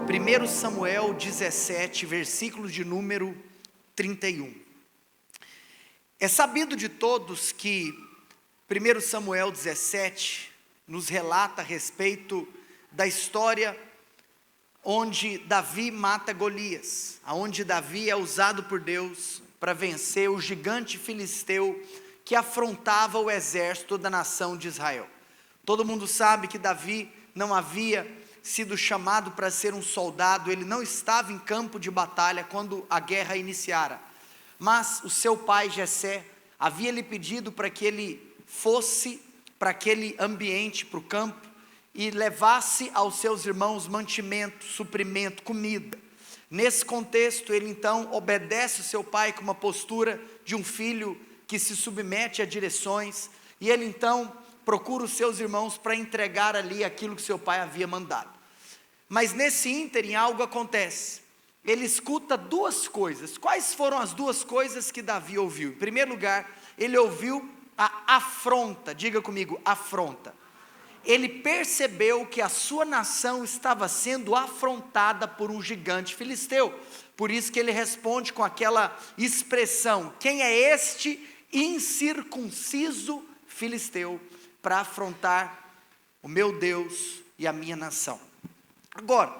1 Samuel 17, versículo de número 31. É sabido de todos que 1 Samuel 17 nos relata a respeito da história onde Davi mata Golias, aonde Davi é usado por Deus para vencer o gigante filisteu que afrontava o exército da nação de Israel. Todo mundo sabe que Davi não havia sido chamado para ser um soldado, ele não estava em campo de batalha quando a guerra iniciara, mas o seu pai Jessé havia lhe pedido para que ele fosse para aquele ambiente, para o campo, e levasse aos seus irmãos mantimento, suprimento, comida. Nesse contexto, ele então obedece o seu pai com uma postura de um filho que se submete a direções, e ele então procura os seus irmãos para entregar ali aquilo que seu pai havia mandado. Mas nesse ínterim algo acontece, ele escuta duas coisas. Quais foram as duas coisas que Davi ouviu? Em primeiro lugar, ele ouviu a afronta, diga comigo, afronta. Ele percebeu que a sua nação estava sendo afrontada por um gigante filisteu, por isso que ele responde com aquela expressão: quem é este incircunciso filisteu para afrontar o meu Deus e a minha nação? Agora,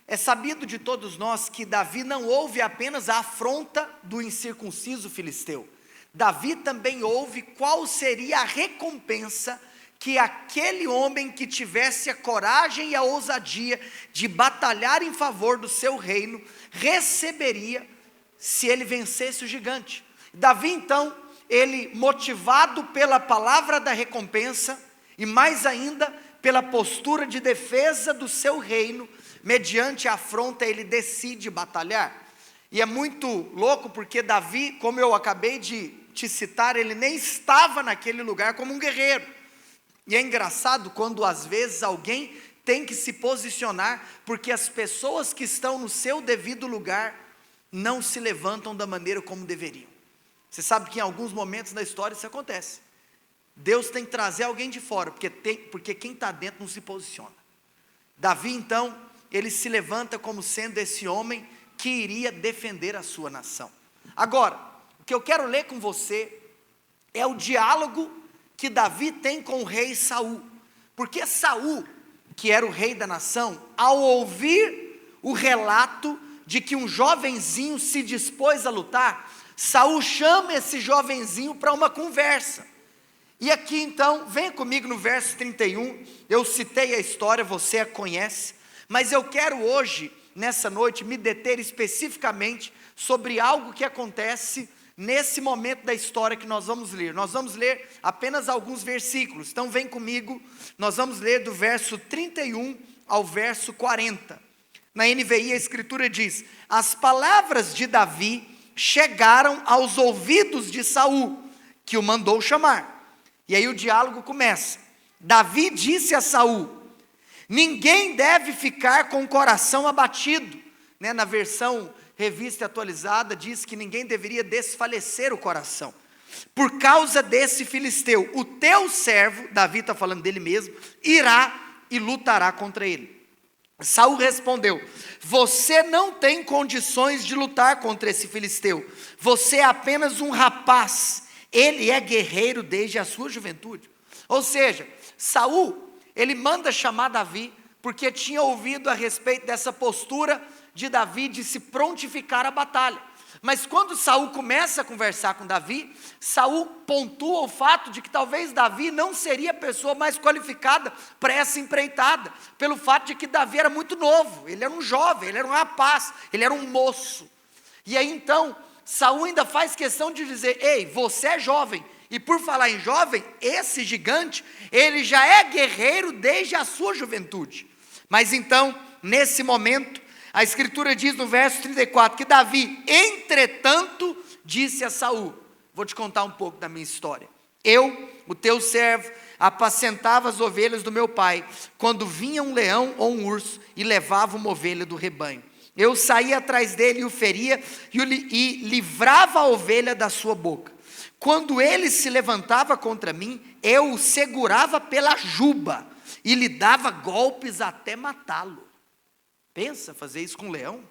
é sabido de todos nós que Davi não ouve apenas a afronta do incircunciso filisteu. Davi também ouve qual seria a recompensa que aquele homem que tivesse a coragem e a ousadia de batalhar em favor do seu reino receberia se ele vencesse o gigante. Davi então, ele motivado pela palavra da recompensa e mais ainda pela postura de defesa do seu reino, mediante a afronta ele decide batalhar. E é muito louco porque Davi, como eu acabei de te citar, ele nem estava naquele lugar como um guerreiro. E é engraçado quando às vezes alguém tem que se posicionar, porque as pessoas que estão no seu devido lugar não se levantam da maneira como deveriam. Você sabe que em alguns momentos da história isso acontece. Deus tem que trazer alguém de fora, porque quem está dentro não se posiciona. Davi então, ele se levanta como sendo esse homem que iria defender a sua nação. Agora, o que eu quero ler com você é o diálogo que Davi tem com o rei Saul, porque Saul, que era o rei da nação, ao ouvir o relato de que um jovenzinho se dispôs a lutar, Saul chama esse jovenzinho para uma conversa. E aqui então, venha comigo no verso 31, eu citei a história, você a conhece, mas eu quero hoje, nessa noite, me deter especificamente sobre algo que acontece nesse momento da história que nós vamos ler. Nós vamos ler apenas alguns versículos, então vem comigo, nós vamos ler do verso 31 ao verso 40. Na NVI a escritura diz: as palavras de Davi chegaram aos ouvidos de Saul, que o mandou chamar. E aí o diálogo começa. Davi disse a Saul: ninguém deve ficar com o coração abatido. Na versão revista atualizada diz que ninguém deveria desfalecer o coração por causa desse filisteu. O teu servo, Davi está falando dele mesmo, irá e lutará contra ele. Saul respondeu: você não tem condições de lutar contra esse filisteu, você é apenas um rapaz, ele é guerreiro desde a sua juventude. Ou seja, Saul, ele manda chamar Davi, porque tinha ouvido a respeito dessa postura de Davi de se prontificar à batalha. Mas quando Saul começa a conversar com Davi, Saul pontua o fato de que talvez Davi não seria a pessoa mais qualificada para essa empreitada, pelo fato de que Davi era muito novo, ele era um jovem, ele era um rapaz, ele era um moço. E aí então, Saul ainda faz questão de dizer: ei, você é jovem, e por falar em jovem, esse gigante, ele já é guerreiro desde a sua juventude. Mas então, nesse momento, a escritura diz no verso 34, que Davi, entretanto, disse a Saul: vou te contar um pouco da minha história. Eu, o teu servo, apacentava as ovelhas do meu pai, quando vinha um leão ou um urso e levava uma ovelha do rebanho. Eu saía atrás dele e o feria e livrava a ovelha da sua boca. Quando ele se levantava contra mim, eu o segurava pela juba e lhe dava golpes até matá-lo. Pensa fazer isso com um leão.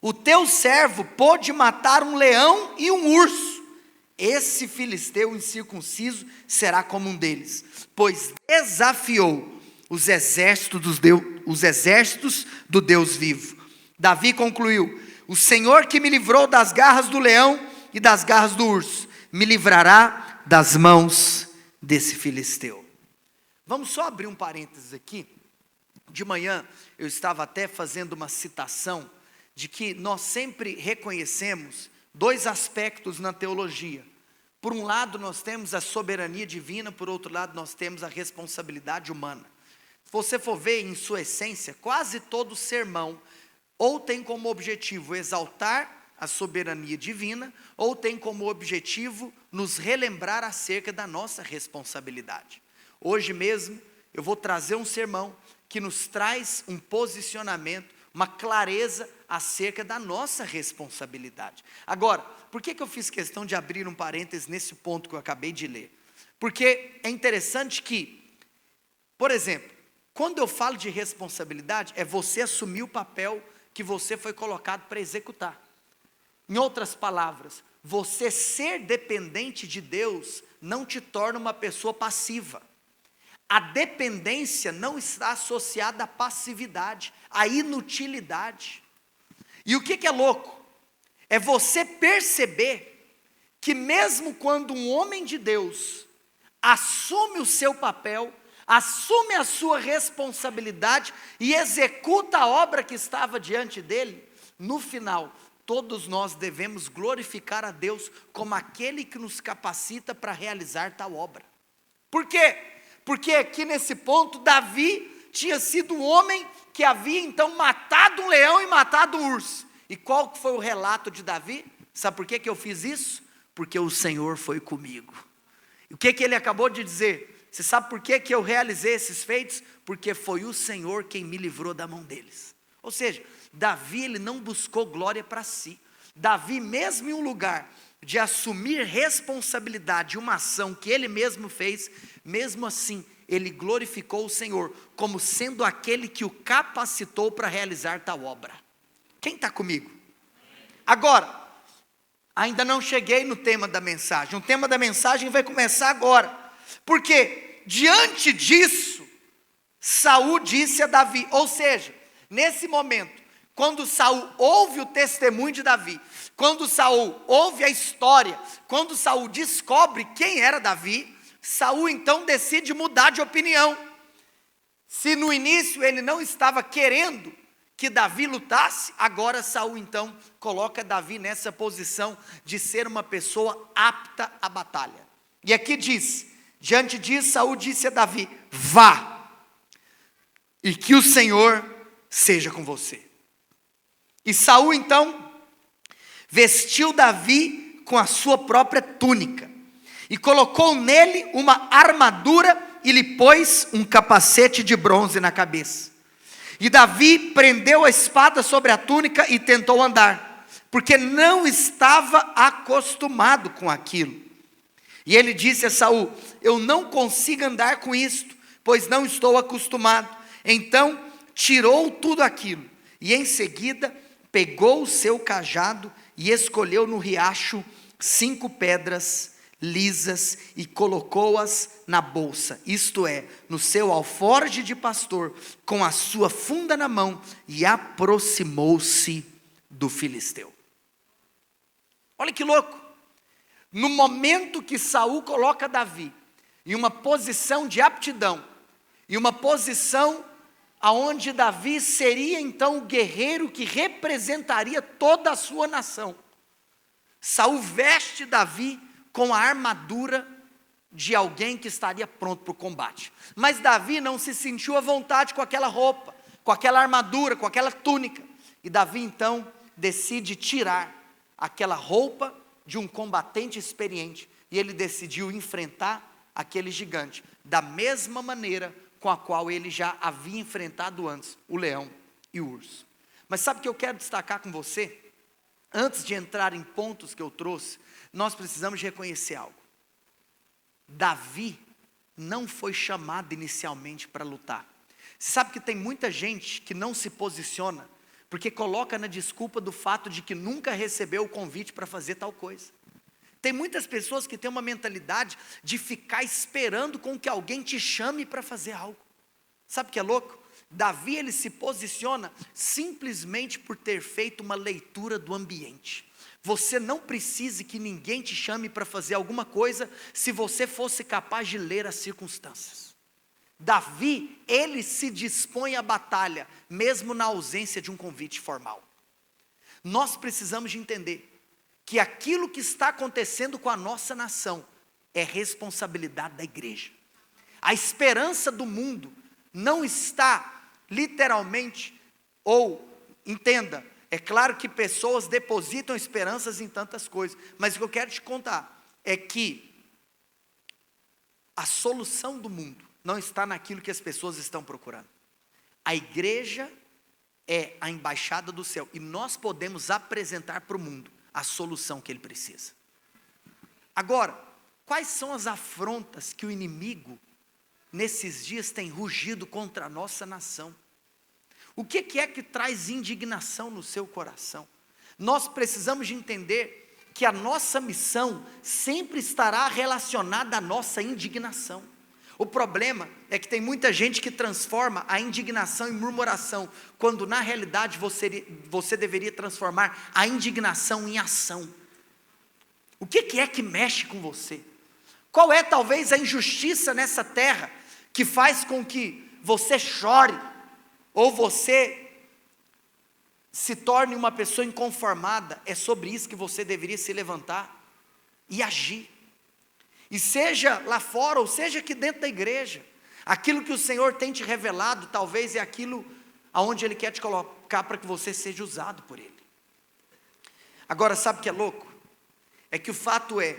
O teu servo pôde matar um leão e um urso. Esse filisteu incircunciso será como um deles, pois desafiou os exércitos do Deus vivo. Davi concluiu: o Senhor que me livrou das garras do leão e das garras do urso, me livrará das mãos desse filisteu. Vamos só abrir um parênteses aqui. De manhã eu estava até fazendo uma citação de que nós sempre reconhecemos dois aspectos na teologia. Por um lado nós temos a soberania divina, por outro lado nós temos a responsabilidade humana. Se você for ver em sua essência, quase todo sermão ou tem como objetivo exaltar a soberania divina, ou tem como objetivo nos relembrar acerca da nossa responsabilidade. Hoje mesmo eu vou trazer um sermão que nos traz um posicionamento, uma clareza acerca da nossa responsabilidade. Agora, por que eu fiz questão de abrir um parênteses nesse ponto que eu acabei de ler? Porque é interessante que, por exemplo, quando eu falo de responsabilidade, é você assumir o papel que você foi colocado para executar. Em outras palavras, você ser dependente de Deus não te torna uma pessoa passiva. A dependência não está associada à passividade, à inutilidade. E o que é louco? É você perceber que mesmo quando um homem de Deus assume o seu papel, assume a sua responsabilidade e executa a obra que estava diante dele, no final, todos nós devemos glorificar a Deus como aquele que nos capacita para realizar tal obra. Por quê? Porque aqui nesse ponto, Davi tinha sido o homem que havia então matado um leão e matado um urso. E qual que foi o relato de Davi? Sabe por que eu fiz isso? Porque o Senhor foi comigo. E o que ele acabou de dizer? Você sabe por que eu realizei esses feitos? Porque foi o Senhor quem me livrou da mão deles. Ou seja, Davi ele não buscou glória para si. Davi, mesmo em um lugar de assumir responsabilidade, uma ação que ele mesmo fez, mesmo assim, ele glorificou o Senhor, como sendo aquele que o capacitou para realizar tal obra. Quem está comigo? Agora, ainda não cheguei no tema da mensagem, o tema da mensagem vai começar agora, porque diante disso, Saul disse a Davi, ou seja, nesse momento, quando Saul ouve o testemunho de Davi, quando Saul ouve a história, quando Saul descobre quem era Davi, Saul então decide mudar de opinião. Se no início ele não estava querendo que Davi lutasse, agora Saul então coloca Davi nessa posição de ser uma pessoa apta à batalha. E aqui diz, diante disso Saul disse a Davi, vá, e que o Senhor seja com você. E Saul então vestiu Davi com a sua própria túnica e colocou nele uma armadura e lhe pôs um capacete de bronze na cabeça. E Davi prendeu a espada sobre a túnica e tentou andar, porque não estava acostumado com aquilo. E ele disse a Saul, eu não consigo andar com isto, pois não estou acostumado. Então tirou tudo aquilo e em seguida pegou o seu cajado e escolheu no riacho 5 pedras lisas e colocou-as na bolsa, isto é, no seu alforje de pastor, com a sua funda na mão, e aproximou-se do filisteu. Olha que louco! No momento que Saul coloca Davi em uma posição de aptidão, em uma posição aonde Davi seria então o guerreiro que representaria toda a sua nação, Saul veste Davi com a armadura de alguém que estaria pronto para o combate. Mas Davi não se sentiu à vontade com aquela roupa, com aquela armadura, com aquela túnica. E Davi então decide tirar aquela roupa de um combatente experiente. E ele decidiu enfrentar aquele gigante, da mesma maneira com a qual ele já havia enfrentado antes, o leão e o urso. Mas sabe o que eu quero destacar com você? Antes de entrar em pontos que eu trouxe, nós precisamos reconhecer algo. Davi não foi chamado inicialmente para lutar. Você sabe que tem muita gente que não se posiciona, porque coloca na desculpa do fato de que nunca recebeu o convite para fazer tal coisa. Tem muitas pessoas que têm uma mentalidade de ficar esperando com que alguém te chame para fazer algo. Sabe o que é louco? Davi, ele se posiciona simplesmente por ter feito uma leitura do ambiente. Você não precisa que ninguém te chame para fazer alguma coisa, se você fosse capaz de ler as circunstâncias. Davi, ele se dispõe à batalha, mesmo na ausência de um convite formal. Nós precisamos de entender que aquilo que está acontecendo com a nossa nação é responsabilidade da igreja. A esperança do mundo não está literalmente, ou, entenda, é claro que pessoas depositam esperanças em tantas coisas, mas o que eu quero te contar é que a solução do mundo não está naquilo que as pessoas estão procurando. A igreja é a embaixada do céu, e nós podemos apresentar para o mundo a solução que ele precisa. Agora, quais são as afrontas que o inimigo nesses dias tem rugido contra a nossa nação? O que é que traz indignação no seu coração? Nós precisamos de entender que a nossa missão sempre estará relacionada à nossa indignação. O problema é que tem muita gente que transforma a indignação em murmuração, quando na realidade você deveria transformar a indignação em ação. O que é que mexe com você? Qual é talvez a injustiça nessa terra que faz com que você chore, ou você se torne uma pessoa inconformada? É sobre isso que você deveria se levantar e agir. E seja lá fora, ou seja aqui dentro da igreja, aquilo que o Senhor tem te revelado, talvez é aquilo aonde Ele quer te colocar para que você seja usado por Ele. Agora, sabe o que é louco? É que o fato é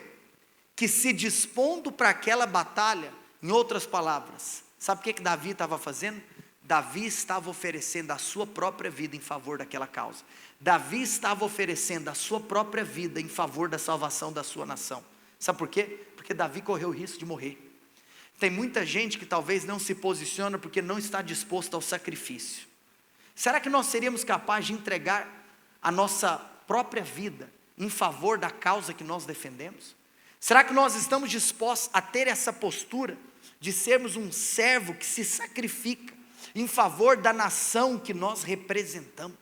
que, se dispondo para aquela batalha, em outras palavras, sabe o que Davi estava fazendo? Davi estava oferecendo a sua própria vida em favor daquela causa. Davi estava oferecendo a sua própria vida em favor da salvação da sua nação. Sabe por quê? Porque Davi correu o risco de morrer. Tem muita gente que talvez não se posiciona porque não está disposto ao sacrifício. Será que nós seríamos capazes de entregar a nossa própria vida em favor da causa que nós defendemos? Será que nós estamos dispostos a ter essa postura de sermos um servo que se sacrifica em favor da nação que nós representamos?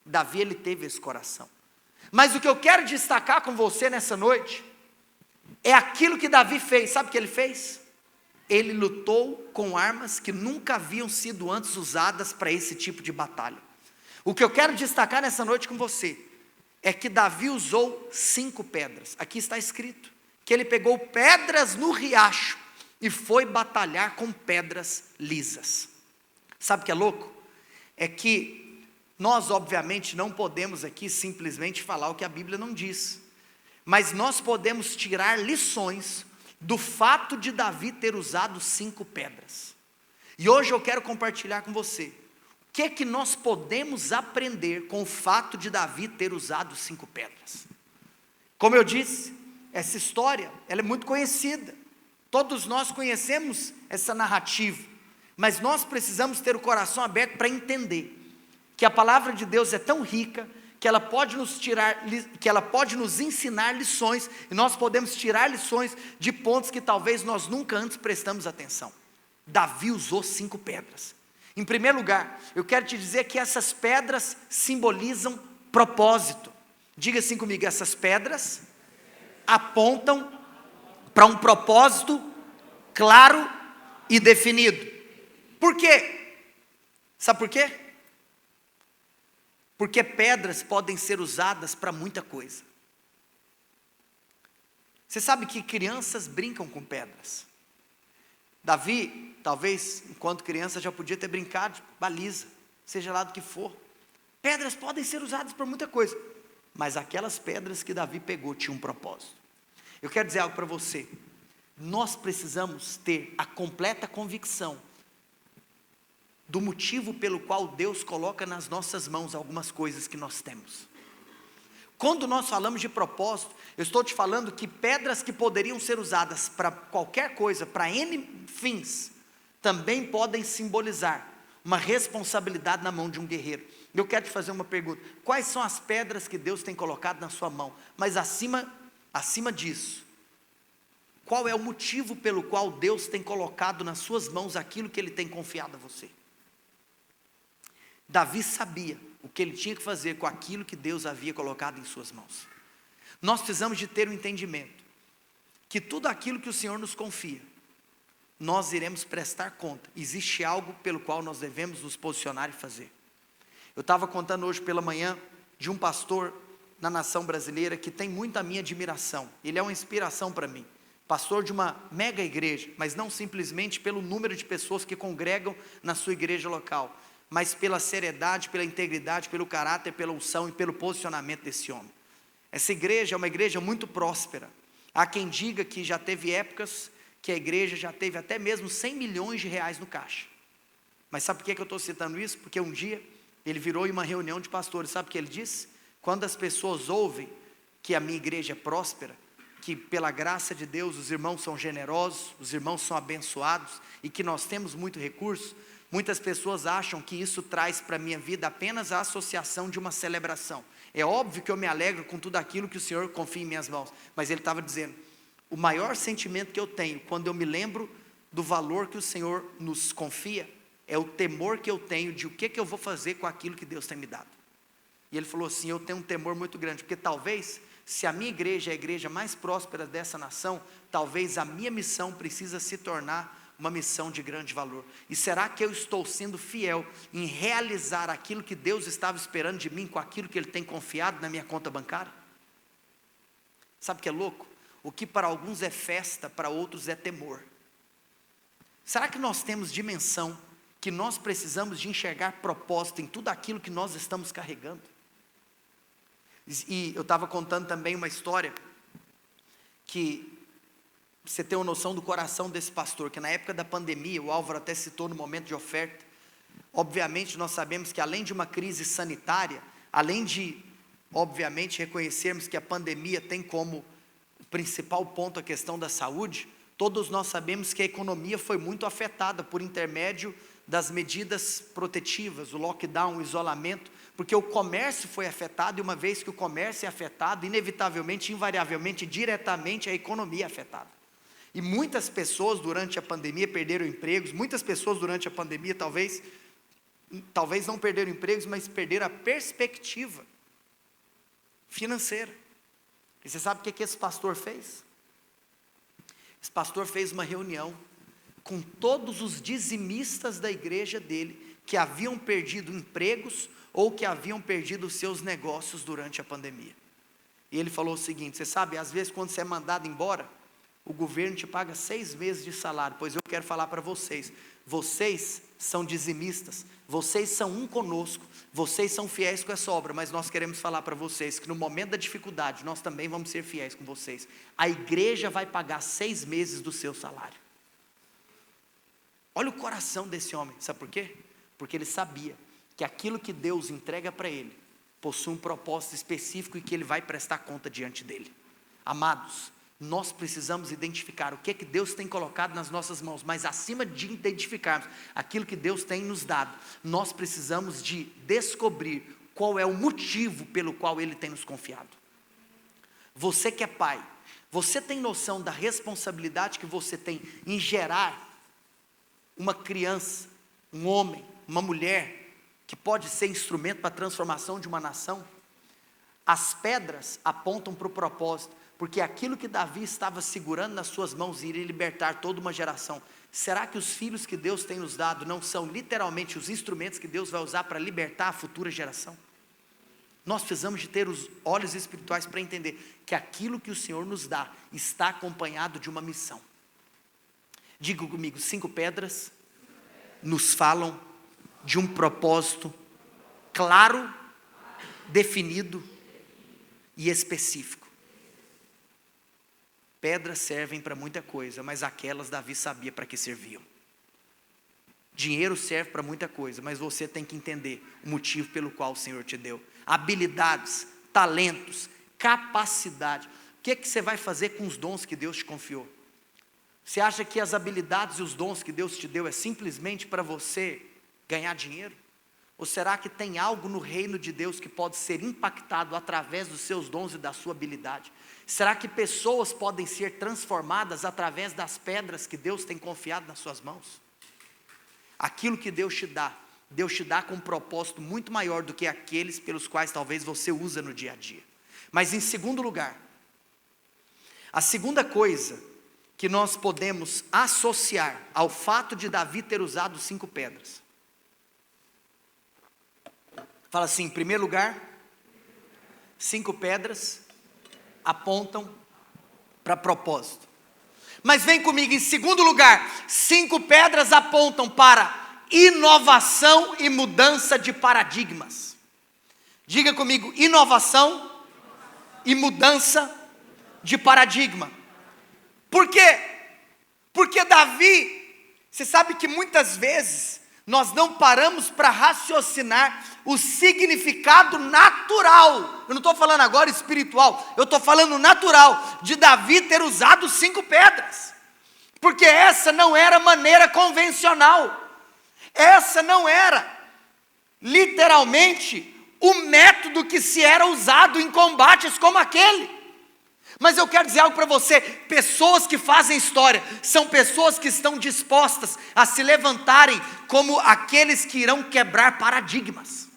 Davi, ele teve esse coração. Mas o que eu quero destacar com você nessa noite é aquilo que Davi fez. Sabe o que ele fez? Ele lutou com armas que nunca haviam sido antes usadas para esse tipo de batalha. O que eu quero destacar nessa noite com você é que Davi usou 5 pedras. Aqui está escrito que ele pegou pedras no riacho e foi batalhar com pedras lisas. Sabe o que é louco? É que nós obviamente não podemos aqui simplesmente falar o que a Bíblia não diz, mas nós podemos tirar lições do fato de Davi ter usado 5 pedras. E hoje eu quero compartilhar com você o que é que nós podemos aprender com o fato de Davi ter usado 5 pedras. Como eu disse, essa história, ela é muito conhecida. Todos nós conhecemos essa narrativa, mas nós precisamos ter o coração aberto para entender que a palavra de Deus é tão rica que ela pode nos ensinar lições, e nós podemos tirar lições de pontos que talvez nós nunca antes prestamos atenção. Davi usou 5 pedras. Em primeiro lugar, eu quero te dizer que essas pedras simbolizam propósito. Diga assim comigo: essas pedras apontam para um propósito claro e definido. Por quê? Sabe por quê? Porque pedras podem ser usadas para muita coisa. Você sabe que crianças brincam com pedras. Davi, talvez, enquanto criança, já podia ter brincado de baliza, seja lá do que for. Pedras podem ser usadas para muita coisa, mas aquelas pedras que Davi pegou tinham um propósito. Eu quero dizer algo para você. Nós precisamos ter a completa convicção do motivo pelo qual Deus coloca nas nossas mãos algumas coisas que nós temos. Quando nós falamos de propósito, eu estou te falando que pedras que poderiam ser usadas para qualquer coisa, para N fins, também podem simbolizar uma responsabilidade na mão de um guerreiro. Eu quero te fazer uma pergunta: quais são as pedras que Deus tem colocado na sua mão? Mas acima disso, qual é o motivo pelo qual Deus tem colocado nas suas mãos aquilo que Ele tem confiado a você? Davi sabia o que ele tinha que fazer com aquilo que Deus havia colocado em suas mãos. Nós precisamos de ter um entendimento, que tudo aquilo que o Senhor nos confia, nós iremos prestar conta. Existe algo pelo qual nós devemos nos posicionar e fazer. Eu estava contando hoje pela manhã de um pastor na nação brasileira que tem muita minha admiração. Ele é uma inspiração para mim. Pastor de uma mega igreja, mas não simplesmente pelo número de pessoas que congregam na sua igreja local, mas pela seriedade, pela integridade, pelo caráter, pela unção e pelo posicionamento desse homem. Essa igreja é uma igreja muito próspera. Há quem diga que já teve épocas que a igreja já teve até mesmo 100 milhões de reais no caixa. Mas sabe por que eu estou citando isso? Porque um dia ele virou em uma reunião de pastores. Sabe o que ele disse? Quando as pessoas ouvem que a minha igreja é próspera, que pela graça de Deus os irmãos são generosos, os irmãos são abençoados e que nós temos muito recurso, muitas pessoas acham que isso traz para a minha vida apenas a associação de uma celebração. É óbvio que eu me alegro com tudo aquilo que o Senhor confia em minhas mãos, mas ele estava dizendo: o maior sentimento que eu tenho quando eu me lembro do valor que o Senhor nos confia, é o temor que eu tenho de o que eu vou fazer com aquilo que Deus tem me dado. E ele falou assim: eu tenho um temor muito grande, porque talvez, se a minha igreja é a igreja mais próspera dessa nação, talvez a minha missão precisa se tornar uma missão de grande valor. E será que eu estou sendo fiel em realizar aquilo que Deus estava esperando de mim com aquilo que Ele tem confiado na minha conta bancária? Sabe o que é louco? O que para alguns é festa, para outros é temor. Será que nós temos dimensão que nós precisamos de enxergar propósito em tudo aquilo que nós estamos carregando? E eu estava contando também uma história que você tem uma noção do coração desse pastor, que na época da pandemia, o Álvaro até citou no momento de oferta, obviamente nós sabemos que além de uma crise sanitária, além de, obviamente, reconhecermos que a pandemia tem como principal ponto a questão da saúde, todos nós sabemos que a economia foi muito afetada por intermédio das medidas protetivas, o lockdown, o isolamento, porque o comércio foi afetado, e uma vez que o comércio é afetado, inevitavelmente, invariavelmente, diretamente a economia é afetada. E muitas pessoas durante a pandemia perderam empregos, muitas pessoas durante a pandemia talvez não perderam empregos, mas perderam a perspectiva financeira. E você sabe o que esse pastor fez? Esse pastor fez uma reunião com todos os dizimistas da igreja dele, que haviam perdido empregos, ou que haviam perdido os seus negócios durante a pandemia. E ele falou o seguinte: você sabe, às vezes quando você é mandado embora, o governo te paga 6 meses de salário. Pois eu quero falar para vocês, vocês são dizimistas, vocês são um conosco, vocês são fiéis com essa obra, mas nós queremos falar para vocês, que no momento da dificuldade, nós também vamos ser fiéis com vocês. A igreja vai pagar 6 meses do seu salário. Olha o coração desse homem, sabe por quê? Porque ele sabia que aquilo que Deus entrega para ele, possui um propósito específico e que ele vai prestar conta diante dele. Amados, nós precisamos identificar o que Deus tem colocado nas nossas mãos, mas acima de identificarmos aquilo que Deus tem nos dado, nós precisamos de descobrir qual é o motivo pelo qual Ele tem nos confiado. Você que é pai, você tem noção da responsabilidade que você tem em gerar uma criança, um homem, uma mulher, que pode ser instrumento para a transformação de uma nação? As pedras apontam para o propósito, porque aquilo que Davi estava segurando nas suas mãos iria libertar toda uma geração. Será que os filhos que Deus tem nos dado não são literalmente os instrumentos que Deus vai usar para libertar a futura geração? Nós precisamos de ter os olhos espirituais para entender que aquilo que o Senhor nos dá está acompanhado de uma missão. Diga comigo: 5 pedras nos falam de um propósito claro, definido e específico. Pedras servem para muita coisa, mas aquelas Davi sabia para que serviam. Dinheiro serve para muita coisa, mas você tem que entender o motivo pelo qual o Senhor te deu. Habilidades, talentos, capacidade. O que você vai fazer com os dons que Deus te confiou? Você acha que as habilidades e os dons que Deus te deu é simplesmente para você ganhar dinheiro? Ou será que tem algo no reino de Deus que pode ser impactado através dos seus dons e da sua habilidade? Será que pessoas podem ser transformadas através das pedras que Deus tem confiado nas suas mãos? Aquilo que Deus te dá com um propósito muito maior do que aqueles pelos quais talvez você usa no dia a dia. Mas em segundo lugar, a segunda coisa que nós podemos associar ao fato de Davi ter usado 5 pedras. Fala assim, em primeiro lugar, 5 pedras apontam para propósito. Mas vem comigo, em segundo lugar, 5 pedras apontam para inovação e mudança de paradigmas. Diga comigo, inovação e mudança de paradigma. Por quê? Porque Davi, você sabe que muitas vezes nós não paramos para raciocinar o significado natural, eu não estou falando agora espiritual, eu estou falando natural, de Davi ter usado 5 pedras, porque essa não era maneira convencional, essa não era literalmente o método que se era usado em combates como aquele. Mas eu quero dizer algo para você, pessoas que fazem história, são pessoas que estão dispostas a se levantarem como aqueles que irão quebrar paradigmas.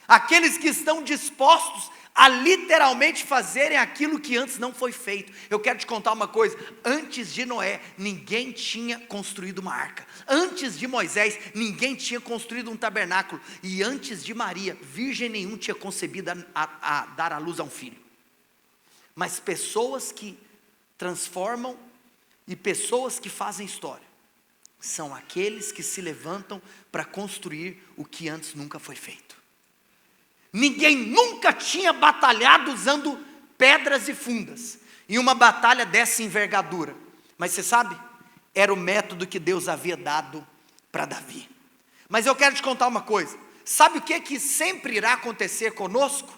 Aqueles que estão dispostos a literalmente fazerem aquilo que antes não foi feito. Eu quero te contar uma coisa, antes de Noé, ninguém tinha construído uma arca. Antes de Moisés, ninguém tinha construído um tabernáculo. E antes de Maria, virgem nenhum tinha concebido a dar à luz a um filho. Mas pessoas que transformam e pessoas que fazem história, são aqueles que se levantam para construir o que antes nunca foi feito. Ninguém nunca tinha batalhado usando pedras e fundas, em uma batalha dessa envergadura. Mas você sabe, era o método que Deus havia dado para Davi. Mas eu quero te contar uma coisa, sabe o que sempre irá acontecer conosco?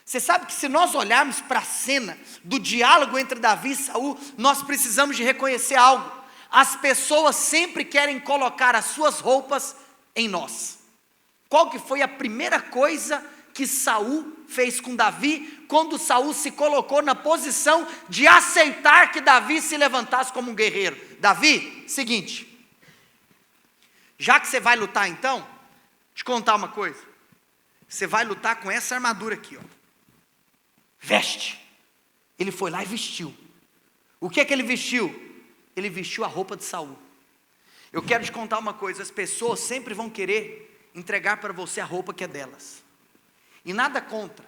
Você sabe que se nós olharmos para a cena do diálogo entre Davi e Saul, nós precisamos de reconhecer algo. As pessoas sempre querem colocar as suas roupas em nós. Qual que foi a primeira coisa que Saul fez com Davi, quando Saul se colocou na posição de aceitar que Davi se levantasse como um guerreiro? Davi, seguinte, já que você vai lutar então, deixa eu te contar uma coisa. Você vai lutar com essa armadura aqui, ó. Veste. Ele foi lá e vestiu. O que é que ele vestiu? Ele vestiu a roupa de Saul. Eu quero te contar uma coisa, as pessoas sempre vão querer entregar para você a roupa que é delas. E nada contra.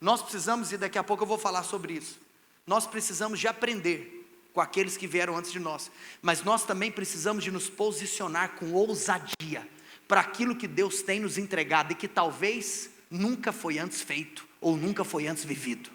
Nós precisamos, e daqui a pouco eu vou falar sobre isso, nós precisamos de aprender com aqueles que vieram antes de nós, mas nós também precisamos de nos posicionar com ousadia para aquilo que Deus tem nos entregado e que talvez nunca foi antes feito ou nunca foi antes vivido.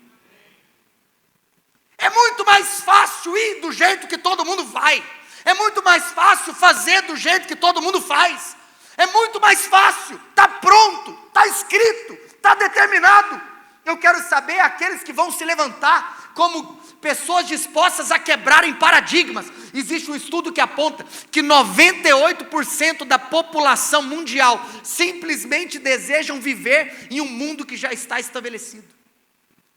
É muito mais fácil ir do jeito que todo mundo vai. É muito mais fácil fazer do jeito que todo mundo faz. É muito mais fácil, está pronto, está escrito, está determinado. Eu quero saber aqueles que vão se levantar como pessoas dispostas a quebrarem paradigmas. Existe um estudo que aponta que 98% da população mundial simplesmente desejam viver em um mundo que já está estabelecido.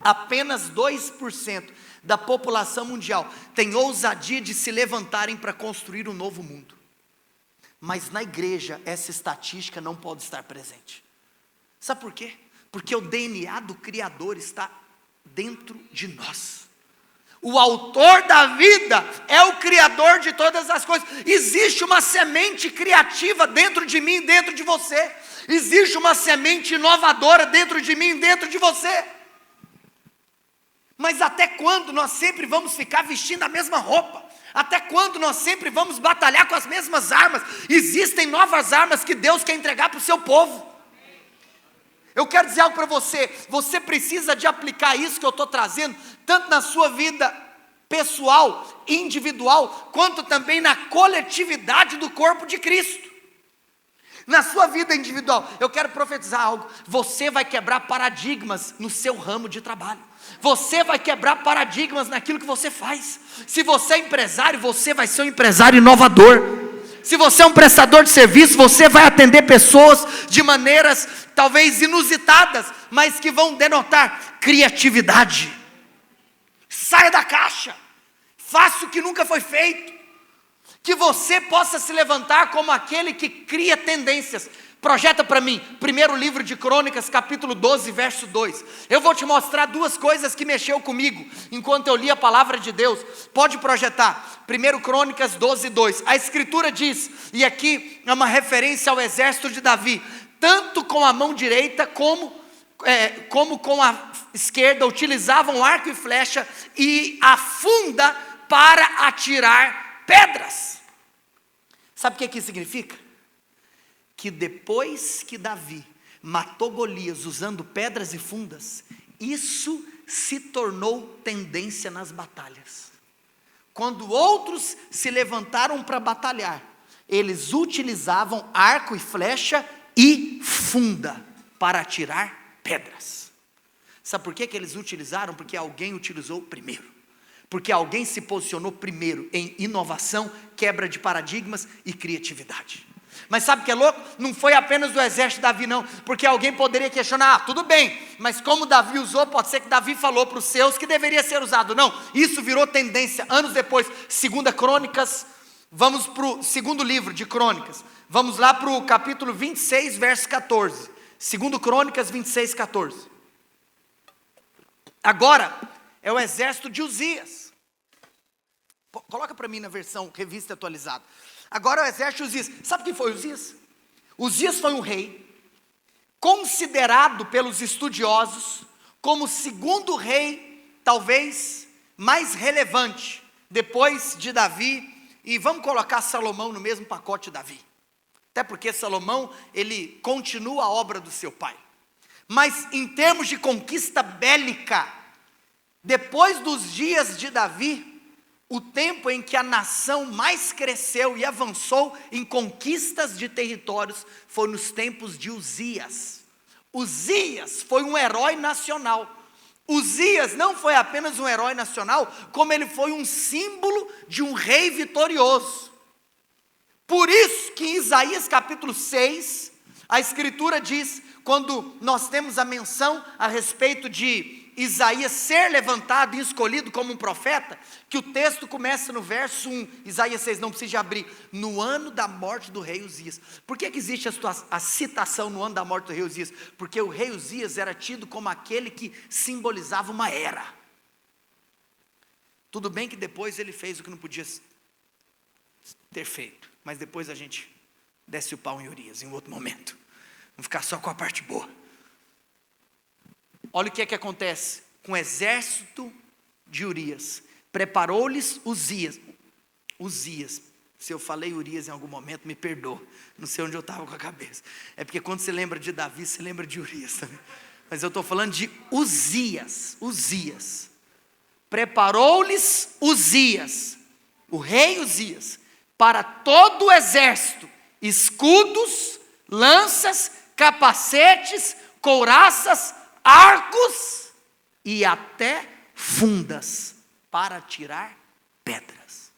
Apenas 2% da população mundial tem ousadia de se levantarem para construir um novo mundo. Mas na igreja essa estatística não pode estar presente. Sabe por quê? Porque o DNA do Criador está dentro de nós. O autor da vida é o Criador de todas as coisas. Existe uma semente criativa dentro de mim, dentro de você. Existe uma semente inovadora dentro de mim, dentro de você. Mas até quando nós sempre vamos ficar vestindo a mesma roupa? Até quando nós sempre vamos batalhar com as mesmas armas? Existem novas armas que Deus quer entregar para o seu povo. Eu quero dizer algo para você, você precisa de aplicar isso que eu estou trazendo, tanto na sua vida pessoal, individual, quanto também na coletividade do corpo de Cristo. Na sua vida individual, eu quero profetizar algo, você vai quebrar paradigmas no seu ramo de trabalho. Você vai quebrar paradigmas naquilo que você faz. Se você é empresário, você vai ser um empresário inovador. Se você é um prestador de serviço, você vai atender pessoas de maneiras talvez inusitadas, mas que vão denotar criatividade. Saia da caixa. Faça o que nunca foi feito. Que você possa se levantar como aquele que cria tendências. Projeta para mim, primeiro livro de Crônicas, capítulo 12, verso 2. Eu vou te mostrar duas coisas que mexeu comigo, enquanto eu li a palavra de Deus. Pode projetar, primeiro Crônicas 12, 2. A escritura diz, e aqui é uma referência ao exército de Davi, tanto com a mão direita como com a esquerda, utilizavam arco e flecha e a funda para atirar pedras. Sabe o que significa? Que depois que Davi matou Golias usando pedras e fundas, isso se tornou tendência nas batalhas. Quando outros se levantaram para batalhar, eles utilizavam arco e flecha e funda para atirar pedras. Sabe por que eles utilizaram? Porque alguém utilizou primeiro. Porque alguém se posicionou primeiro em inovação, quebra de paradigmas e criatividade. Mas sabe o que é louco? Não foi apenas do exército de Davi não, porque alguém poderia questionar, tudo bem, mas como Davi usou, pode ser que Davi falou para os seus que deveria ser usado. Não, isso virou tendência, anos depois, 2 Crônicas, vamos para o segundo livro de Crônicas, vamos lá para o capítulo 26, verso 14, 2 Crônicas 26, 14, agora é o exército de Uzias, coloca para mim na versão revista atualizada. Agora o exército de Uzias. Sabe quem foi Uzias? Uzias foi um rei, considerado pelos estudiosos como o segundo rei, talvez, mais relevante, depois de Davi, e vamos colocar Salomão no mesmo pacote de Davi. Até porque Salomão, ele continua a obra do seu pai. Mas em termos de conquista bélica, depois dos dias de Davi, o tempo em que a nação mais cresceu e avançou em conquistas de territórios foi nos tempos de Uzias. Uzias foi um herói nacional. Uzias não foi apenas um herói nacional, como ele foi um símbolo de um rei vitorioso. Por isso que em Isaías capítulo 6, a escritura diz, quando nós temos a menção a respeito de Isaías ser levantado e escolhido como um profeta, que o texto começa no verso 1, Isaías 6, não precisa abrir, no ano da morte do rei Uzias. Por que existe a citação no ano da morte do rei Uzias? Porque o rei Uzias era tido como aquele que simbolizava uma era. Tudo bem que depois ele fez o que não podia ter feito, mas depois a gente desce o pau em Urias, em outro momento. Vamos ficar só com a parte boa. Olha o que acontece com o exército de Urias. Preparou-lhes Uzias. Se eu falei Urias em algum momento, me perdoa. Não sei onde eu estava com a cabeça. É porque quando você lembra de Davi, você lembra de Urias também. Mas eu estou falando de Uzias. Preparou-lhes Uzias, o rei Uzias, para todo o exército, escudos, lanças, capacetes, couraças, arcos e até fundas para tirar pedras.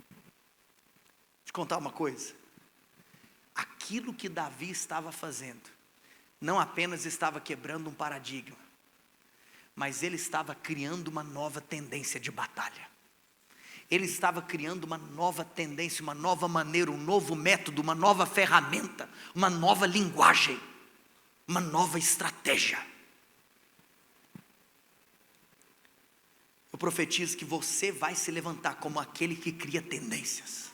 Deixa eu contar uma coisa. Aquilo que Davi estava fazendo, não apenas estava quebrando um paradigma, mas ele estava criando uma nova tendência de batalha. Ele estava criando uma nova tendência, uma nova maneira, um novo método, uma nova ferramenta, uma nova linguagem, uma nova estratégia. Eu profetizo que você vai se levantar como aquele que cria tendências.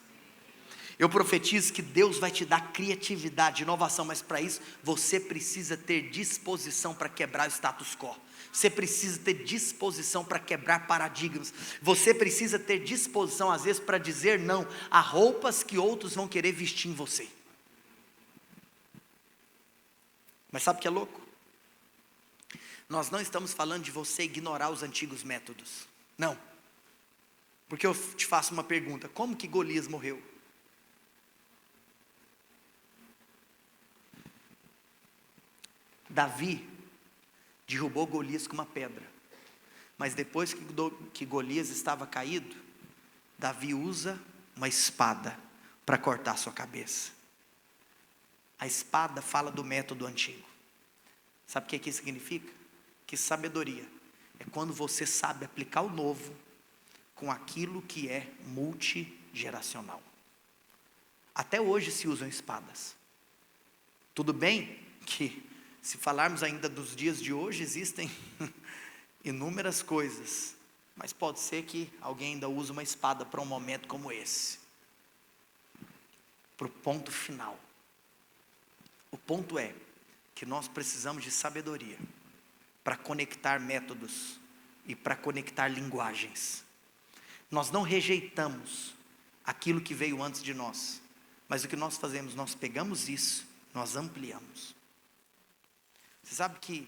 Eu profetizo que Deus vai te dar criatividade, inovação, mas para isso você precisa ter disposição para quebrar o status quo. Você precisa ter disposição para quebrar paradigmas. Você precisa ter disposição às vezes para dizer não a roupas que outros vão querer vestir em você. Mas sabe o que é louco? Nós não estamos falando de você ignorar os antigos métodos. Não. Porque eu te faço uma pergunta. Como que Golias morreu? Davi derrubou Golias com uma pedra. Mas depois que Golias estava caído, Davi usa uma espada para cortar sua cabeça. A espada fala do método antigo. Sabe o que isso significa? Que sabedoria é quando você sabe aplicar o novo com aquilo que é multigeracional. Até hoje se usam espadas. Tudo bem que, se falarmos ainda dos dias de hoje, existem inúmeras coisas, mas pode ser que alguém ainda use uma espada para um momento como esse, para o ponto final. O ponto é que nós precisamos de sabedoria para conectar métodos e para conectar linguagens. Nós não rejeitamos aquilo que veio antes de nós, mas o que nós fazemos, nós pegamos isso, nós ampliamos. Você sabe que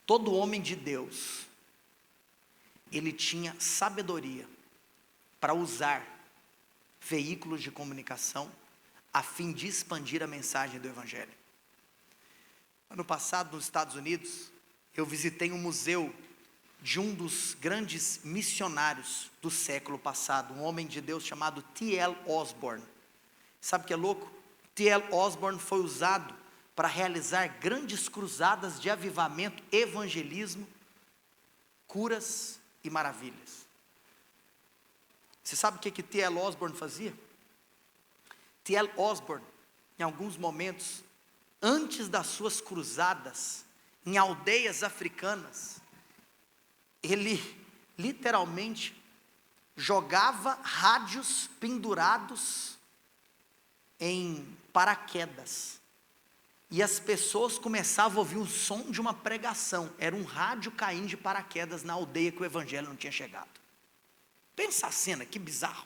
todo homem de Deus, ele tinha sabedoria para usar veículos de comunicação a fim de expandir a mensagem do Evangelho. Ano passado, nos Estados Unidos, eu visitei um museu de um dos grandes missionários do século passado, um homem de Deus chamado T.L. Osborne. Sabe o que é louco? T.L. Osborne foi usado para realizar grandes cruzadas de avivamento, evangelismo, curas e maravilhas. Você sabe o que T.L. Osborne fazia? T.L. Osborne, em alguns momentos, antes das suas cruzadas, em aldeias africanas, ele literalmente jogava rádios pendurados em paraquedas. E as pessoas começavam a ouvir o som de uma pregação. Era um rádio caindo de paraquedas na aldeia que o evangelho não tinha chegado. Pensa a cena, que bizarro.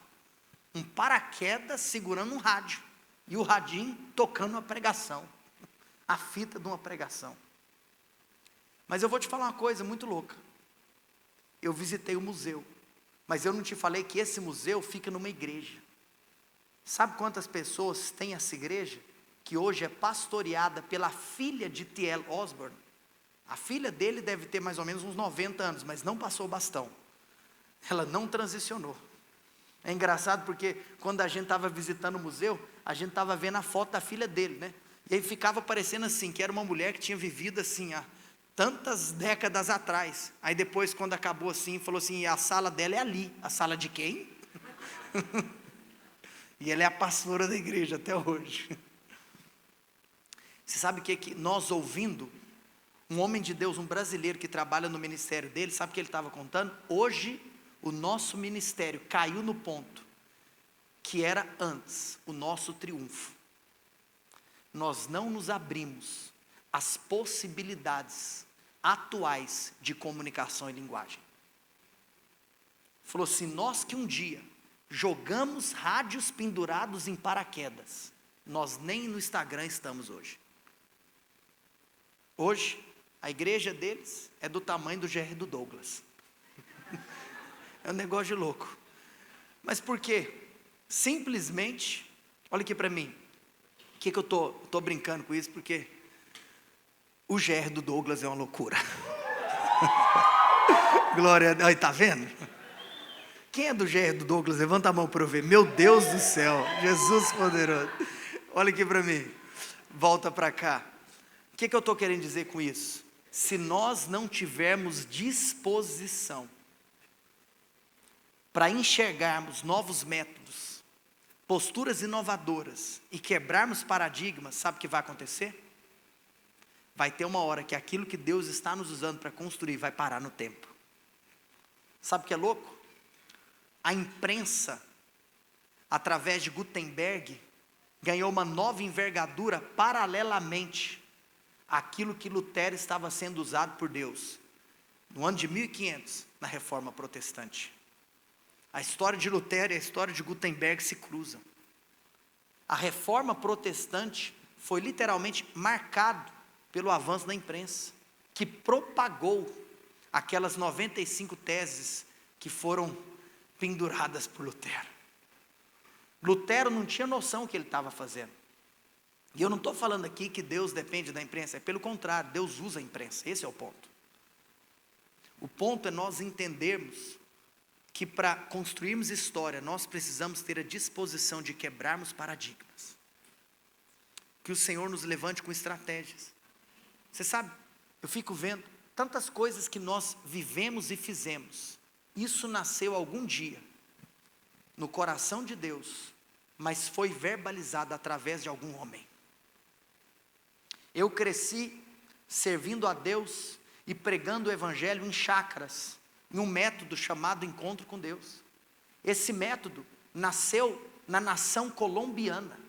Um paraquedas segurando um rádio. E o radinho tocando uma pregação. A fita de uma pregação. Mas eu vou te falar uma coisa muito louca. Eu visitei o museu. Mas eu não te falei que esse museu fica numa igreja. Sabe quantas pessoas tem essa igreja? Que hoje é pastoreada pela filha de T.L. Osborne. A filha dele deve ter mais ou menos uns 90 anos, mas não passou o bastão. Ela não transicionou. É engraçado porque quando a gente estava visitando o museu, a gente estava vendo a foto da filha dele, né? E aí ficava parecendo assim, que era uma mulher que tinha vivido assim há tantas décadas atrás. Aí depois, quando acabou assim, falou assim, a sala dela é ali. A sala de quem? E ela é a pastora da igreja até hoje. Você sabe o que nós ouvindo, um homem de Deus, um brasileiro que trabalha no ministério dele, sabe o que ele estava contando? Hoje, o nosso ministério caiu no ponto que era antes o nosso triunfo. Nós não nos abrimos às possibilidades atuais de comunicação e linguagem. Falou assim, nós que um dia jogamos rádios pendurados em paraquedas, nós nem no Instagram estamos hoje. Hoje, a igreja deles é do tamanho do GR do Douglas. É um negócio de louco. Mas por quê? Simplesmente, olha aqui para mim. O que eu tô brincando com isso? Porque o GR do Douglas é uma loucura. Glória a Deus. Está vendo? Quem é do GR do Douglas? Levanta a mão para eu ver. Meu Deus do céu. Jesus poderoso. Olha aqui para mim. Volta para cá. O que eu estou querendo dizer com isso? Se nós não tivermos disposição para enxergarmos novos métodos, posturas inovadoras e quebrarmos paradigmas, sabe o que vai acontecer? Vai ter uma hora que aquilo que Deus está nos usando para construir vai parar no tempo. Sabe o que é louco? A imprensa, através de Gutenberg, ganhou uma nova envergadura paralelamente àquilo que Lutero estava sendo usado por Deus, no ano de 1500, na Reforma Protestante. A história de Lutero e a história de Gutenberg se cruzam. A Reforma Protestante foi literalmente marcado pelo avanço da imprensa, que propagou aquelas 95 teses que foram penduradas por Lutero. Lutero não tinha noção do que ele estava fazendo. E eu não estou falando aqui que Deus depende da imprensa, é pelo contrário, Deus usa a imprensa, esse é o ponto. O ponto é nós entendermos que para construirmos história, nós precisamos ter a disposição de quebrarmos paradigmas. Que o Senhor nos levante com estratégias. Você sabe, eu fico vendo tantas coisas que nós vivemos e fizemos. Isso nasceu algum dia no coração de Deus, mas foi verbalizado através de algum homem. Eu cresci servindo a Deus e pregando o evangelho em chácaras, em um método chamado Encontro com Deus. Esse método nasceu na nação colombiana,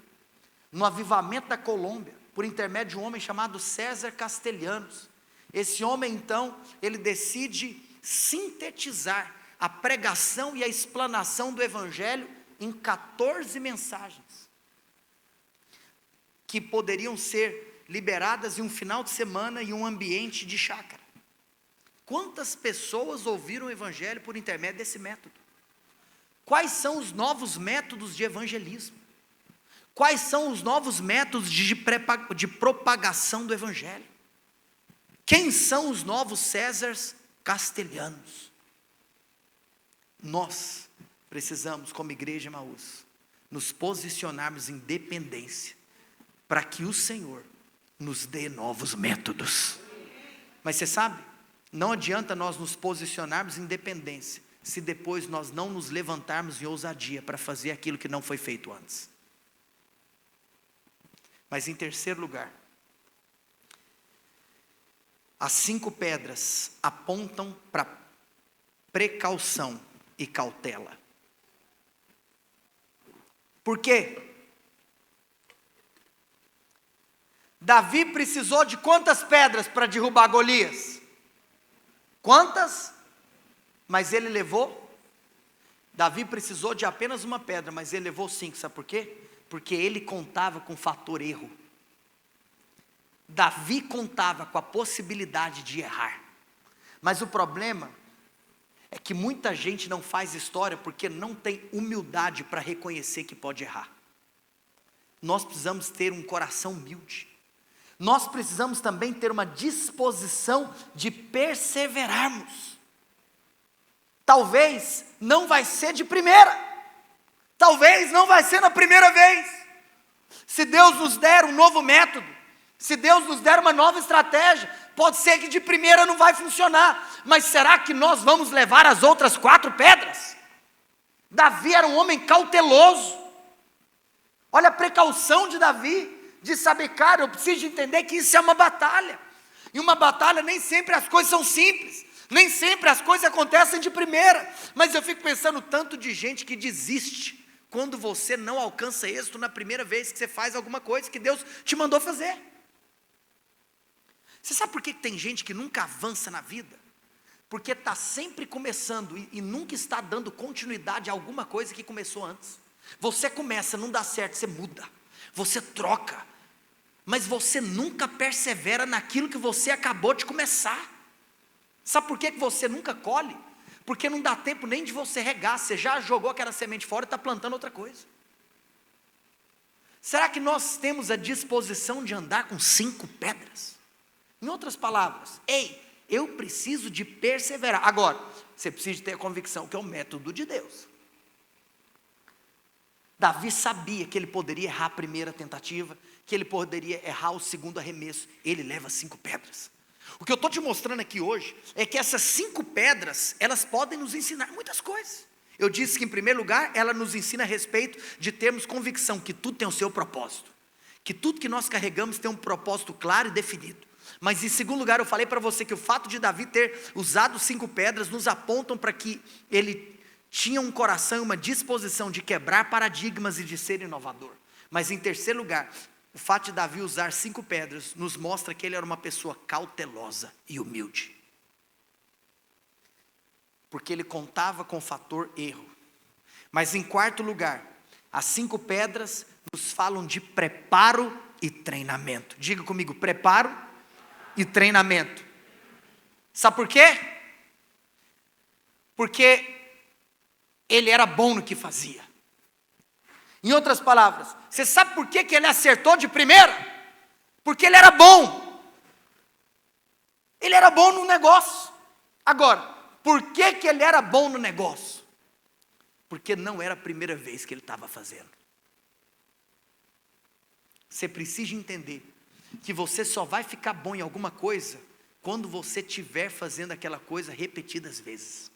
no avivamento da Colômbia, por intermédio de um homem chamado César Castellanos. Esse homem então, ele decide sintetizar a pregação e a explanação do evangelho em 14 mensagens, que poderiam ser liberadas em um final de semana em um ambiente de chácara. Quantas pessoas ouviram o evangelho por intermédio desse método? Quais são os novos métodos de evangelismo? Quais são os novos métodos de propagação do evangelho? Quem são os novos Césares Castellanos? Nós precisamos, como igreja Emaús, nos posicionarmos em dependência, para que o Senhor nos dê novos métodos. Mas você sabe, não adianta nós nos posicionarmos em dependência, se depois nós não nos levantarmos em ousadia para fazer aquilo que não foi feito antes. Mas em terceiro lugar, as 5 pedras apontam para precaução e cautela. Por quê? Davi precisou de quantas pedras para derrubar Golias? Quantas? Mas ele levou? Davi precisou de apenas uma pedra, mas ele levou 5, sabe por quê? Porque ele contava com o fator erro. Davi contava com a possibilidade de errar. Mas o problema é que muita gente não faz história porque não tem humildade para reconhecer que pode errar. Nós precisamos ter um coração humilde. Nós precisamos também ter uma disposição de perseverarmos. Talvez não vai ser de primeira. Talvez não vai ser na primeira vez. Se Deus nos der um novo método, se Deus nos der uma nova estratégia, pode ser que de primeira não vai funcionar. Mas será que nós vamos levar as outras 4 pedras? Davi era um homem cauteloso. Olha a precaução de Davi, de saber, cara, eu preciso entender que isso é uma batalha. E uma batalha nem sempre as coisas são simples. Nem sempre as coisas acontecem de primeira. Mas eu fico pensando tanto de gente que desiste quando você não alcança êxito na primeira vez que você faz alguma coisa que Deus te mandou fazer. Você sabe por que tem gente que nunca avança na vida? Porque está sempre começando e nunca está dando continuidade a alguma coisa que começou antes. Você começa, não dá certo, você muda, você troca, mas você nunca persevera naquilo que você acabou de começar. Sabe por que você nunca colhe? Porque não dá tempo nem de você regar, você já jogou aquela semente fora e está plantando outra coisa. Será que nós temos a disposição de andar com 5 pedras? Em outras palavras, eu preciso de perseverar. Agora, você precisa ter a convicção que é o método de Deus. Davi sabia que ele poderia errar a primeira tentativa, que ele poderia errar o segundo arremesso. Ele leva 5 pedras. O que eu estou te mostrando aqui hoje é que essas 5 pedras, elas podem nos ensinar muitas coisas. Eu disse que em primeiro lugar, ela nos ensina a respeito de termos convicção que tudo tem o seu propósito. Que tudo que nós carregamos tem um propósito claro e definido. Mas em segundo lugar, eu falei para você que o fato de Davi ter usado 5 pedras nos apontam para que ele tinha um coração e uma disposição de quebrar paradigmas e de ser inovador. Mas em terceiro lugar, o fato de Davi usar 5 pedras nos mostra que ele era uma pessoa cautelosa e humilde. Porque ele contava com o fator erro. Mas em quarto lugar, as 5 pedras nos falam de preparo e treinamento. Diga comigo, preparo e treinamento. Sabe por quê? Porque ele era bom no que fazia. Em outras palavras, você sabe por que ele acertou de primeira? Porque ele era bom. Ele era bom no negócio. Agora, por que ele era bom no negócio? Porque não era a primeira vez que ele estava fazendo. Você precisa entender que você só vai ficar bom em alguma coisa quando você estiver fazendo aquela coisa repetidas vezes.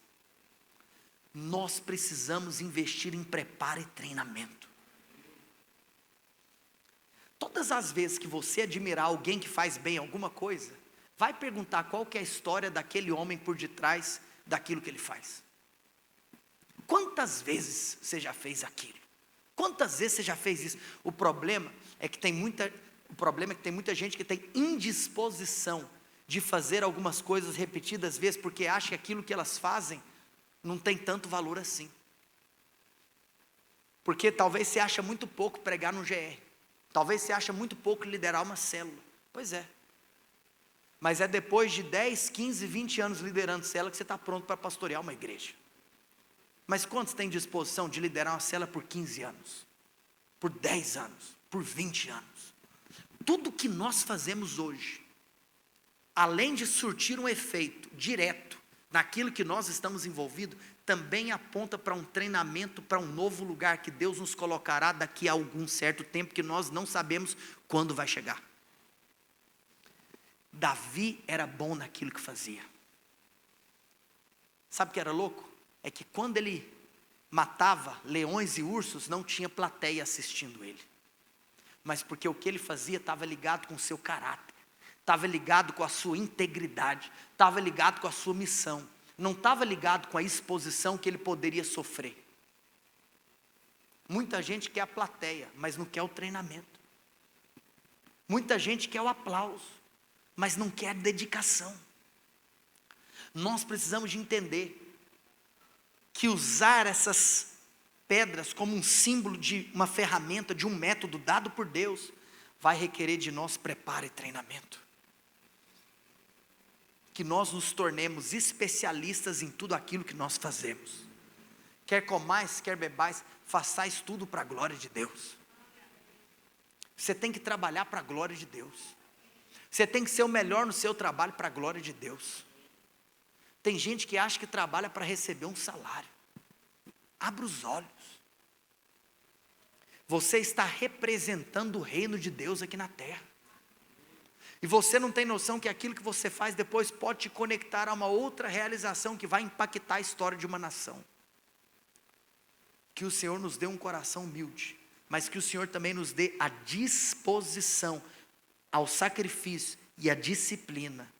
Nós precisamos investir em preparo e treinamento. Todas as vezes que você admirar alguém que faz bem alguma coisa, vai perguntar qual que é a história daquele homem por detrás daquilo que ele faz. Quantas vezes você já fez aquilo? Quantas vezes você já fez isso? O problema é que tem muita gente que tem indisposição de fazer algumas coisas repetidas vezes, porque acha que aquilo que elas fazem não tem tanto valor assim. Porque talvez você acha muito pouco pregar no GR. Talvez você acha muito pouco liderar uma célula. Pois é. Mas é depois de 10, 15, 20 anos liderando célula que você está pronto para pastorear uma igreja. Mas quantos têm disposição de liderar uma célula por 15 anos? Por 10 anos? Por 20 anos? Tudo que nós fazemos hoje, além de surtir um efeito direto naquilo que nós estamos envolvidos, também aponta para um treinamento, para um novo lugar que Deus nos colocará daqui a algum certo tempo, que nós não sabemos quando vai chegar. Davi era bom naquilo que fazia. Sabe o que era louco? É que quando ele matava leões e ursos, não tinha plateia assistindo ele. Mas porque o que ele fazia estava ligado com o seu caráter, estava ligado com a sua integridade, estava ligado com a sua missão, não estava ligado com a exposição que ele poderia sofrer. Muita gente quer a plateia, mas não quer o treinamento. Muita gente quer o aplauso, mas não quer a dedicação. Nós precisamos de entender que usar essas pedras como um símbolo de uma ferramenta, de um método dado por Deus, vai requerer de nós preparo e treinamento. Que nós nos tornemos especialistas em tudo aquilo que nós fazemos. Quer comais, quer bebais, façais tudo para a glória de Deus. Você tem que trabalhar para a glória de Deus. Você tem que ser o melhor no seu trabalho para a glória de Deus. Tem gente que acha que trabalha para receber um salário. Abra os olhos. Você está representando o reino de Deus aqui na terra. E você não tem noção que aquilo que você faz depois pode te conectar a uma outra realização que vai impactar a história de uma nação. Que o Senhor nos dê um coração humilde, mas que o Senhor também nos dê a disposição ao sacrifício e a disciplina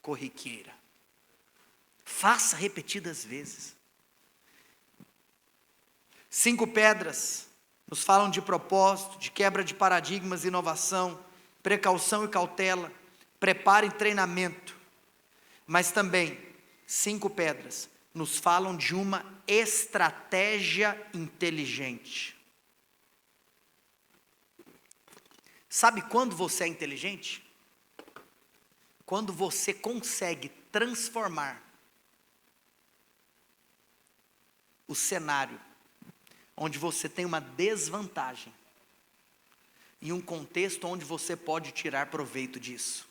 corriqueira. Faça repetidas vezes. 5 pedras nos falam de propósito, de quebra de paradigmas, inovação, precaução e cautela, preparo e treinamento. Mas também 5 pedras nos falam de uma estratégia inteligente. Sabe quando você é inteligente? Quando você consegue transformar o cenário onde você tem uma desvantagem em um contexto onde você pode tirar proveito disso.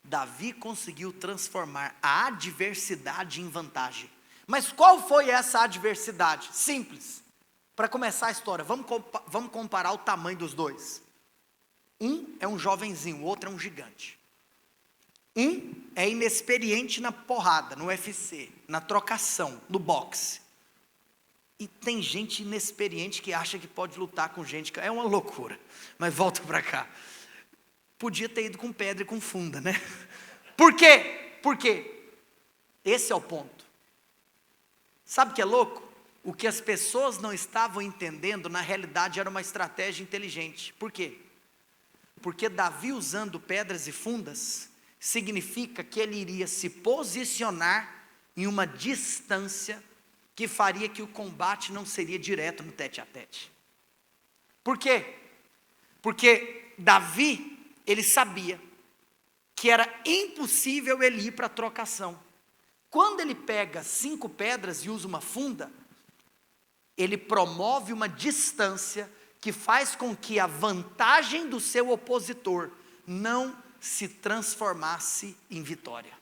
Davi conseguiu transformar a adversidade em vantagem. Mas qual foi essa adversidade? Simples. Para começar a história, vamos comparar o tamanho dos dois. Um é um jovenzinho, o outro é um gigante. Um é inexperiente na porrada, no UFC, na trocação, no boxe. E tem gente inexperiente que acha que pode lutar com gente, é uma loucura. Mas volta para cá. Podia ter ido com pedra e com funda, né? Por quê? Por quê? Esse é o ponto. Sabe o que é louco? O que as pessoas não estavam entendendo, na realidade, era uma estratégia inteligente. Por quê? Porque Davi usando pedras e fundas, significa que ele iria se posicionar em uma distância que faria que o combate não seria direto no tete a tete. Por quê? Porque Davi, ele sabia que era impossível ele ir para a trocação. Quando ele pega 5 pedras e usa uma funda, ele promove uma distância que faz com que a vantagem do seu opositor não se transformasse em vitória.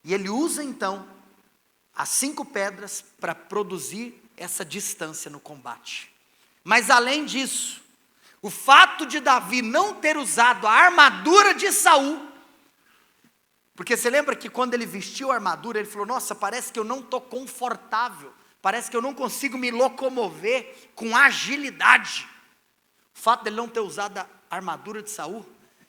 E ele usa então as 5 pedras para produzir essa distância no combate. Mas além disso, o fato de Davi não ter usado a armadura de Saul, porque você lembra que quando ele vestiu a armadura, ele falou: nossa, parece que eu não estou confortável, parece que eu não consigo me locomover com agilidade. O fato de ele não ter usado a armadura de Saul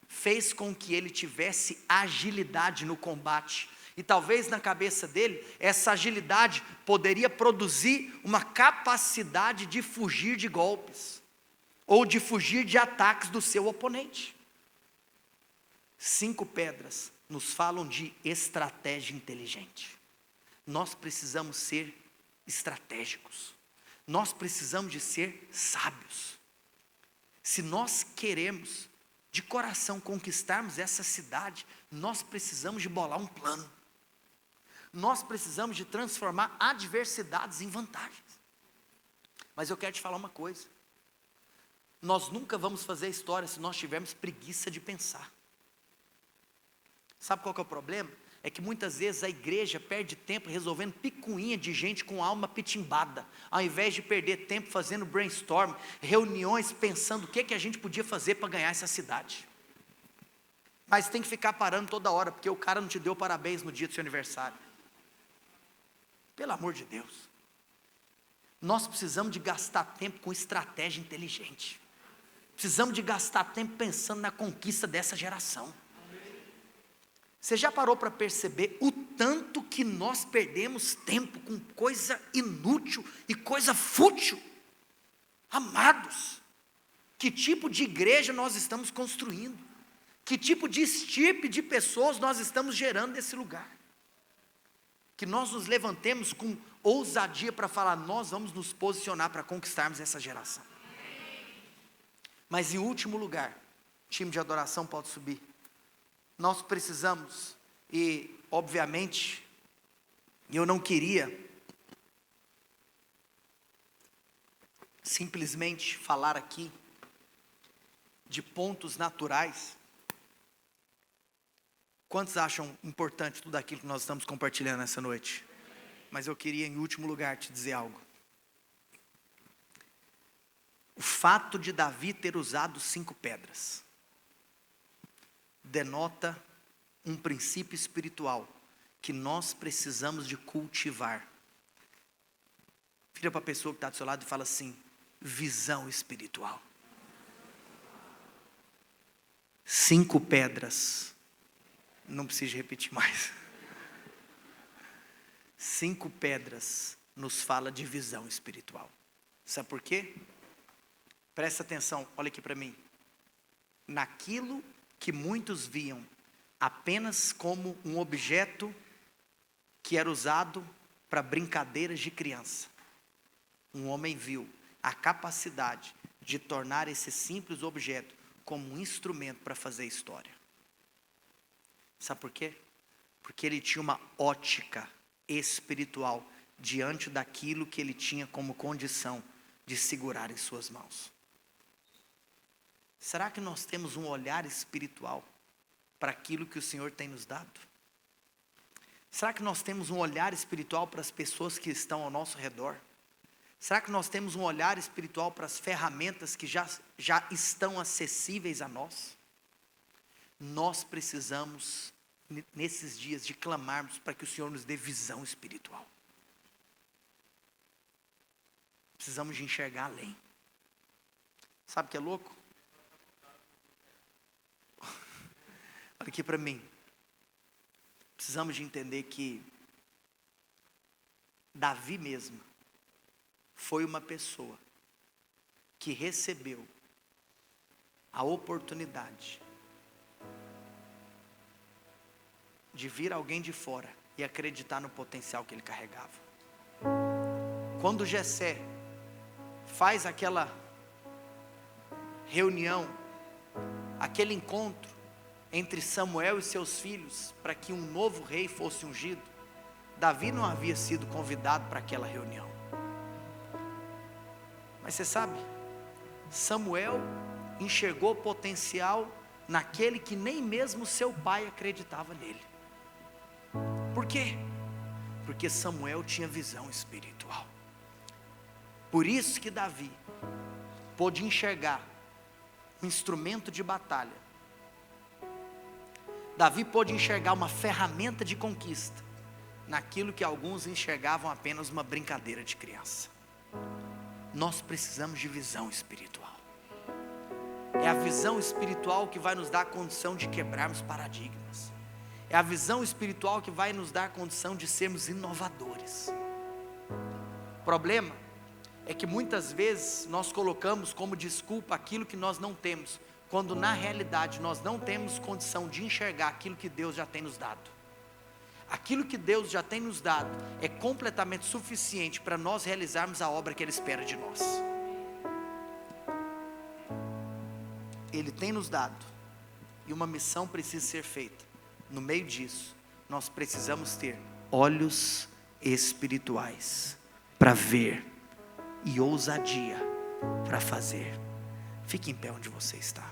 fez com que ele tivesse agilidade no combate. E talvez na cabeça dele, essa agilidade poderia produzir uma capacidade de fugir de golpes, ou de fugir de ataques do seu oponente. 5 pedras nos falam de estratégia inteligente. Nós precisamos ser estratégicos. Nós precisamos de ser sábios. Se nós queremos de coração conquistarmos essa cidade, nós precisamos de bolar um plano. Nós precisamos de transformar adversidades em vantagens. Mas eu quero te falar uma coisa: nós nunca vamos fazer história se nós tivermos preguiça de pensar. Sabe qual que é o problema? É que muitas vezes a igreja perde tempo resolvendo picuinha de gente com alma pitimbada, ao invés de perder tempo fazendo brainstorm, reuniões pensando o que a gente podia fazer para ganhar essa cidade. Mas tem que ficar parando toda hora, porque o cara não te deu parabéns no dia do seu aniversário. Pelo amor de Deus. Nós precisamos de gastar tempo com estratégia inteligente. Precisamos de gastar tempo pensando na conquista dessa geração. Você já parou para perceber o tanto que nós perdemos tempo com coisa inútil e coisa fútil? Amados, que tipo de igreja nós estamos construindo? Que tipo de estirpe de pessoas nós estamos gerando nesse lugar? Que nós nos levantemos com ousadia para falar: nós vamos nos posicionar para conquistarmos essa geração. Mas em último lugar, time de adoração pode subir. Nós precisamos, e obviamente, eu não queria simplesmente falar aqui de pontos naturais. Quantos acham importante tudo aquilo que nós estamos compartilhando essa noite? Mas eu queria, em último lugar, te dizer algo. O fato de Davi ter usado 5 pedras denota um princípio espiritual que nós precisamos de cultivar. Vira para a pessoa que está do seu lado e fala assim: visão espiritual. 5 pedras. Não preciso repetir mais. 5 pedras nos fala de visão espiritual. Sabe por quê? Presta atenção, olha aqui para mim. Naquilo que muitos viam apenas como um objeto que era usado para brincadeiras de criança, um homem viu a capacidade de tornar esse simples objeto como um instrumento para fazer história. Sabe por quê? Porque ele tinha uma ótica espiritual diante daquilo que ele tinha como condição de segurar em suas mãos. Será que nós temos um olhar espiritual para aquilo que o Senhor tem nos dado? Será que nós temos um olhar espiritual para as pessoas que estão ao nosso redor? Será que nós temos um olhar espiritual para as ferramentas que já estão acessíveis a nós? Nós precisamos, nesses dias, de clamarmos para que o Senhor nos dê visão espiritual. Precisamos de enxergar além. Sabe o que é louco? Olha aqui para mim. Precisamos de entender que Davi mesmo foi uma pessoa que recebeu a oportunidade de vir alguém de fora e acreditar no potencial que ele carregava. Quando Jessé faz aquela reunião, aquele encontro entre Samuel e seus filhos para que um novo rei fosse ungido, Davi não havia sido convidado para aquela reunião. Mas você sabe, Samuel enxergou potencial naquele que nem mesmo seu pai acreditava nele. Por quê? Porque Samuel tinha visão espiritual. Por isso que Davi pôde enxergar um instrumento de batalha. Davi pôde enxergar uma ferramenta de conquista naquilo que alguns enxergavam apenas uma brincadeira de criança. Nós precisamos de visão espiritual. É a visão espiritual que vai nos dar a condição de quebrarmos paradigmas. É a visão espiritual que vai nos dar a condição de sermos inovadores. O problema é que muitas vezes nós colocamos como desculpa aquilo que nós não temos, quando na realidade nós não temos condição de enxergar aquilo que Deus já tem nos dado. Aquilo que Deus já tem nos dado é completamente suficiente para nós realizarmos a obra que Ele espera de nós. Ele tem nos dado, e uma missão precisa ser feita. No meio disso, nós precisamos ter olhos espirituais para ver e ousadia para fazer. Fique em pé onde você está.